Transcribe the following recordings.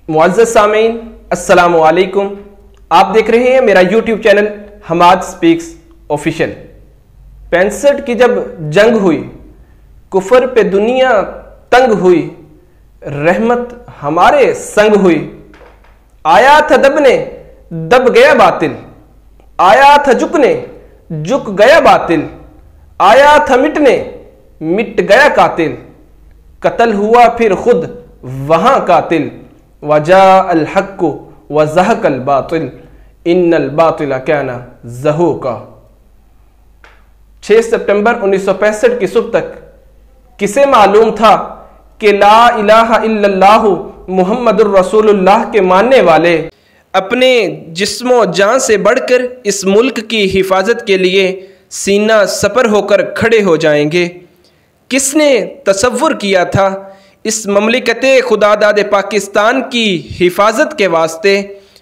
मुअज़्ज़ज़ सामीन अस्सलामु अलैकुम। आप देख रहे हैं मेरा YouTube channel Hamad speaks official. 65 की जब जंग हुई, कुफर पे दुनिया तंग हुई, रहमत हमारे संग हुई। आया था दबने दब गया बातिल, आया था झुकने झुक गया बातिल, आया था मिटने मिट गया कातिल, कत्ल हुआ फिर खुद वहां कातिल, वजा अल हक़ व ज़हक़ल बातिल इन्नल बातिल काना ज़हूक़ा। 6 सितंबर 1965 की सुबह तक किसे मालूम था कि ला इलाहा इल्लल्लाहु मुहम्मदुर रसूलुल्लाह के मानने वाले अपने जिस्मो जान से बढ़कर इस मुल्क की हिफाजत के लिए सीना सपर होकर खड़े हो जाएंगे। किसने तसव्वुर किया था इस ममलिकते खुदादाद पाकिस्तान की हिफाजत के वास्ते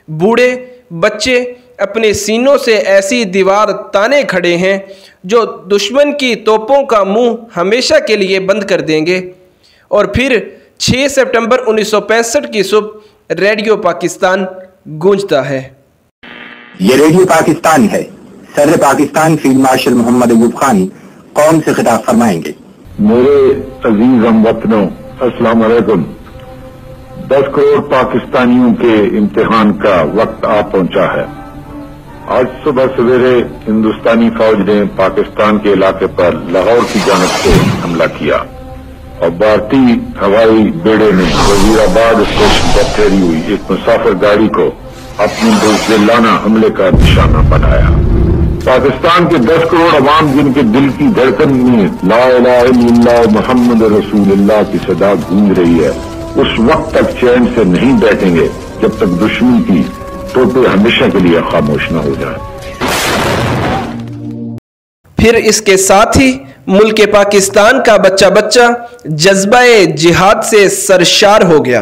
बूढ़े बच्चे अपने सीनों से ऐसी दीवार ताने खड़े हैं जो दुश्मन की तोपों का मुंह हमेशा के लिए बंद कर देंगे। और फिर 6 सितंबर 1965 की सुबह रेडियो पाकिस्तान गूंजता है। ये रेडियो पाकिस्तान है। सदर पाकिस्तान फील्ड मार्शल मोहम्मद अयूब खान कौम से खिताब फरमाएंगे। मेरे अजीज हमवतनों, अस्सलाम वालेकुम। 10 करोड़ पाकिस्तानियों के इम्तिहान का वक्त आ पहुंचा है। आज सुबह सवेरे हिंदुस्तानी फौज ने पाकिस्तान के इलाके पर लाहौर की जानिब से हमला किया और भारतीय हवाई बेड़े ने वजीराबाद स्टेशन पर ठहरी हुई एक मुसाफिर गाड़ी को अपनी बुज़दिलाना हमले का निशाना बनाया। पाकिस्तान के 10 करोड़ अवाम जिनके दिल की धड़कन में ला इलाहा इल्लल्लाह मुहम्मद रसूलुल्लाह की सदा गूंज रही है, उस वक्त तक चैन से नहीं बैठेंगे जब तक दुश्मन की तोपे हमेशा के लिए खामोश न हो जाए। फिर इसके साथ ही मुल्क पाकिस्तान का बच्चा बच्चा जज्बा-ए जिहाद से सरशार हो गया।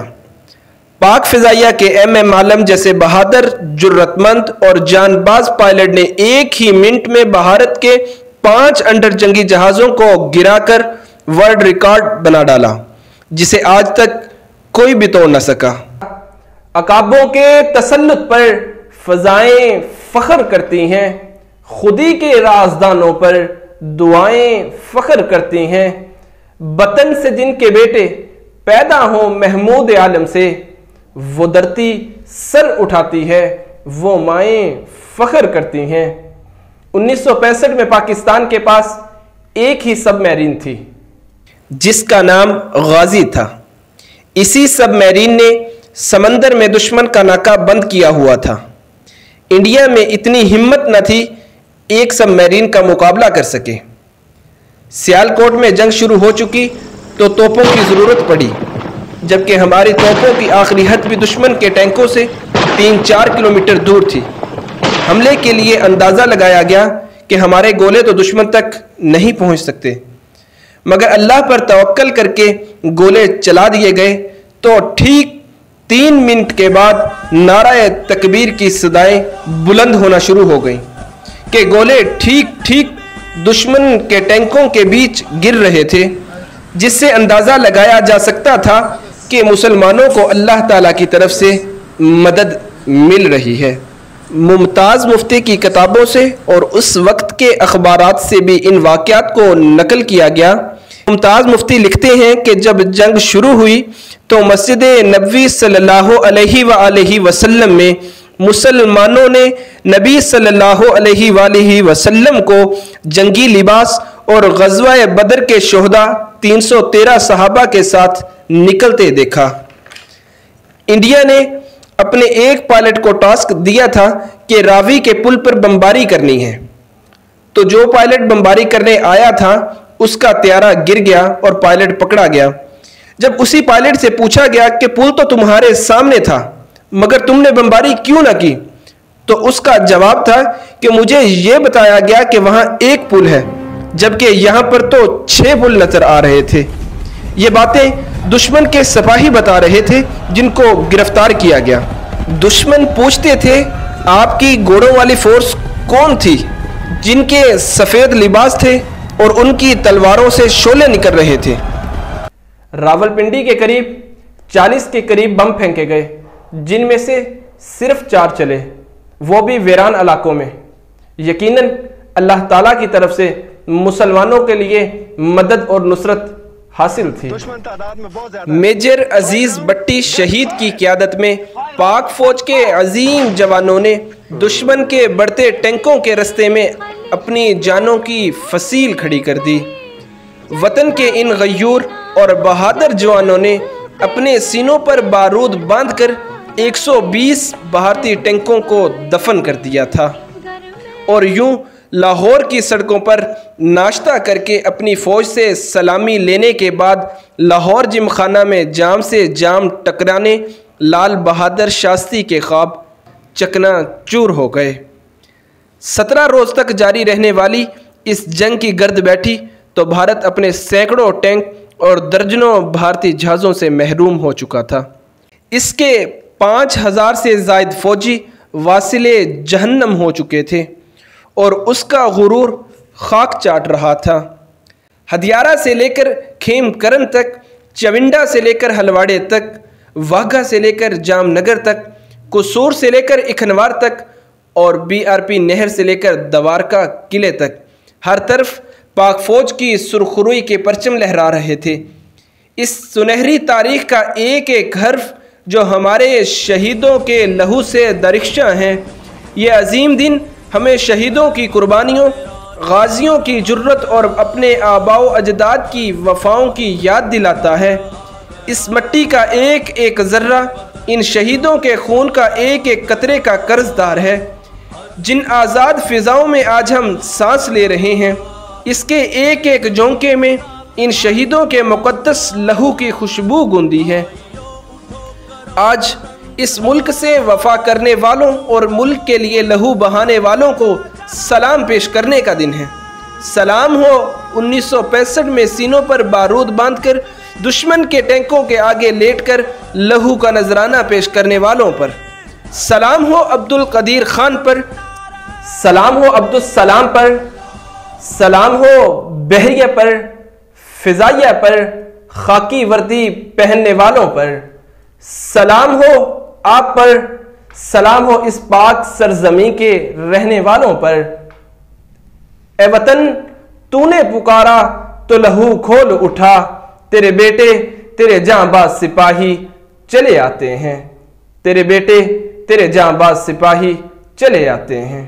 पाक फिजाइया के MM आलम जैसे बहादुर, जुर्रतमंद और जानबाज पायलट ने एक ही मिनट में भारत के 5 अंडर जंगी जहाज़ों को गिराकर वर्ल्ड रिकॉर्ड बना डाला, जिसे आज तक कोई भी तोड़ न सका। अकाबों के तसल्लुत पर फजाएं फख्र करती हैं, खुदी के राजदानों पर दुआएं फख्र करती हैं। वतन से जिनके बेटे पैदा हों महमूद आलम से, वो धरती सर उठाती है, वो माएं फख्र करती हैं। 1965 में पाकिस्तान के पास एक ही सबमरीन थी जिसका नाम गाजी था। इसी सबमरीन ने समंदर में दुश्मन का नाका बंद किया हुआ था। इंडिया में इतनी हिम्मत न थी एक सबमरीन का मुकाबला कर सके। सियालकोट में जंग शुरू हो चुकी तो तोपों की ज़रूरत पड़ी, जबकि हमारी तोपों की आखिरी हद भी दुश्मन के टैंकों से 3-4 किलोमीटर दूर थी। हमले के लिए अंदाज़ा लगाया गया कि हमारे गोले तो दुश्मन तक नहीं पहुंच सकते, मगर अल्लाह पर तवक्कल करके गोले चला दिए गए तो ठीक 3 मिनट के बाद नाराए तकबीर की सदाएं बुलंद होना शुरू हो गई कि गोले ठीक ठीक दुश्मन के टैंकों के बीच गिर रहे थे, जिससे अंदाज़ा लगाया जा सकता था कि मुसलमानों को अल्लाह ताला की तरफ से मदद मिल रही है। मुमताज़ मुफ्ती की किताबों से और उस वक्त के अखबारात से भी इन वाक़यात को नकल किया गया। मुमताज़ मुफ्ती लिखते हैं कि जब जंग शुरू हुई तो मस्जिद नबवी सल्लल्लाहु अलैहि वसल्लम में मुसलमानों ने नबी सल्लल्लाहु अलैहि वसल्लम को जंगी लिबास और ग़ज़वा बदर के शोहदा 313 सहाबा के साथ निकलते देखा। इंडिया ने अपने एक पायलट को टास्क दिया था कि रावी के पुल पर बमबारी करनी है, तो जो पायलट बमबारी करने आया था उसका त्यारा गिर गया और पायलट पकड़ा गया। जब उसी पायलट से पूछा गया कि पुल तो तुम्हारे सामने था, मगर तुमने बमबारी क्यों ना की, तो उसका जवाब था कि मुझे यह बताया गया कि वहां एक पुल है, जबकि यहां पर तो 6 पुल नजर आ रहे थे। ये बातें दुश्मन के सिपाही बता रहे थे जिनको गिरफ्तार किया गया। दुश्मन पूछते थे आपकी घोड़ों वाली फोर्स कौन थी, जिनके सफेद लिबास थे और उनकी तलवारों से शोले निकल रहे थे। रावलपिंडी के करीब 40 के करीब बम फेंके गए, جن میں سے صرف 4 چلے، وہ بھی ویران علاقوں میں۔ یقیناً اللہ تعالیٰ کی طرف سے مسلمانوں کے لیے مدد اور نصرت حاصل تھی۔ میجر عزیز بٹی شہید کی قیادت میں پاک فوج کے عظیم جوانوں نے دشمن کے بڑھتے ٹینکوں کے رستے میں اپنی جانوں کی فصیل کھڑی کر دی۔ وطن کے ان غیور اور بہادر جوانوں نے اپنے سینوں پر بارود باندھ کر 120 بھارتی ٹینکوں کو دفن کر دیا تھا، اور یوں لاہور کی سڑکوں پر ناشتہ کر کے اپنی فوج سے سلامی لینے کے بعد لاہور جم خانہ میں جام سے جام ٹکرانے لال بہادر شاستری کے خواب چکنا چور ہو گئے۔ 17 روز تک جاری رہنے والی اس جنگ کی گرد بیٹھی تو بھارت اپنے سینکڑوں ٹینک اور درجنوں بھارتی جہازوں سے محروم ہو چکا تھا۔ اس کے 5000 سے زائد فوجی واصل جہنم ہو چکے تھے اور اس کا غرور خاک چاٹ رہا تھا۔ ہدیارہ سے لے کر کھیم کرن تک، چونڈا سے لے کر ہلواڑے تک، واگھا سے لے کر جام نگر تک، قصور سے لے کر اکھنوار تک اور BRP نہر سے لے کر دوارکا قلعے تک ہر طرف پاک فوج کی سرخروئی کے پرچم لہرا رہے تھے۔ اس سنہری تاریخ کا ایک ایک حرف جو ہمارے شہیدوں کے لہو سے درخشاں ہیں، یہ عظیم دن ہمیں شہیدوں کی قربانیوں، غازیوں کی جرت اور اپنے آباء و اجداد کی وفاؤں کی یاد دلاتا ہے۔ اس مٹی کا ایک ایک ذرہ ان شہیدوں کے خون کا ایک ایک قطرے کا قرض دار ہے۔ جن آزاد فضاؤں میں آج ہم سانس لے رہے ہیں، اس کے ایک ایک جھونکے میں ان شہیدوں کے مقدس لہو کی خوشبو گونجتی ہے۔ آج اس ملک سے وفا کرنے والوں اور ملک کے لیے لہو بہانے والوں کو سلام پیش کرنے کا دن ہے۔ سلام ہو 1965 میں سینوں پر بارود باندھ کر دشمن کے ٹینکوں کے آگے لیٹ کر لہو کا نذرانہ پیش کرنے والوں پر۔ سلام ہو عبدالقدیر خان پر، سلام ہو عبدالسلام پر، سلام ہو بحریہ پر، فضائیہ پر، خاکی وردی پہننے والوں پر۔ سلام ہو آپ پر، سلام ہو اس پاک سرزمین کے رہنے والوں پر۔ اے وطن تو نے پکارا تو لہو کھول اٹھا، تیرے بیٹے تیرے جاں باز سپاہی چلے آتے ہیں، تیرے بیٹے تیرے جاں باز سپاہی چلے آتے ہیں۔